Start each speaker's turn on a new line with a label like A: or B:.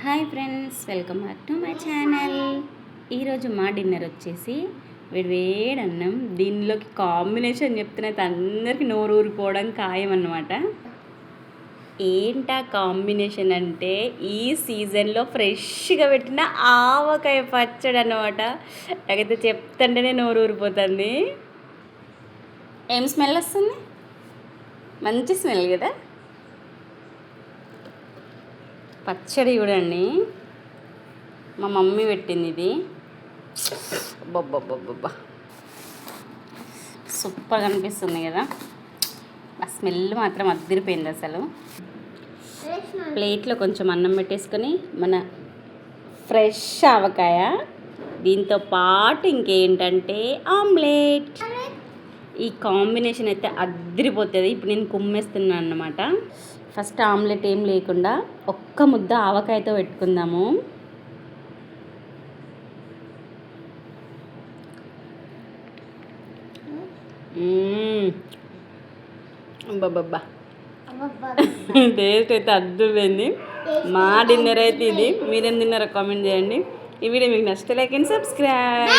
A: Hi friends, welcome back to my channel. ఈరోజు మా dinner వచ్చేసి వేడి అన్నం. దీనిలోకి కాంబినేషన్ చెప్తున్నైతే అందరికీ నోరు ఊరిపోవడం ఖాయం అన్నమాట. ఏంటా కాంబినేషన్ అంటే ఈ సీజన్లో ఫ్రెష్గా పెట్టిన ఆవకాయ పచ్చడి అన్నమాట. నాకైతే చెప్తుంటేనే నోరు ఊరిపోతుంది. ఏం స్మెల్ వస్తుంది? మంచి స్మెల్ కదా. పచ్చడి చూడండి, మా మమ్మీ పెట్టింది ఇది. బొబ్బబ్బబ్బబ్బా, సూపర్గా అనిపిస్తుంది కదా. ఆ స్మెల్ మాత్రం అద్దరిపోయింది అసలు. ప్లేట్లో కొంచెం అన్నం పెట్టేసుకొని మన ఫ్రెష్ ఆవకాయ, దీంతో పాటు ఇంకేంటంటే ఆమ్లెట్. ఈ కాంబినేషన్ అయితే అద్దరిపోతుంది. ఇప్పుడు నేను కుమ్మేస్తున్నాను అన్నమాట. ఫస్ట్ ఆమ్లెట్ ఏం లేకుండా ఒక్క ముద్ద ఆవకాయతో పెట్టుకుందాము. బాబా, టేస్ట్ అయితే అద్దుపోయింది. మా డిన్నర్ అయితే ఇది. మీరేం తిన్నారో కామెంట్ చేయండి. ఈ వీడియో మీకు నచ్చితే లైక్ అండ్ సబ్స్క్రైబ్.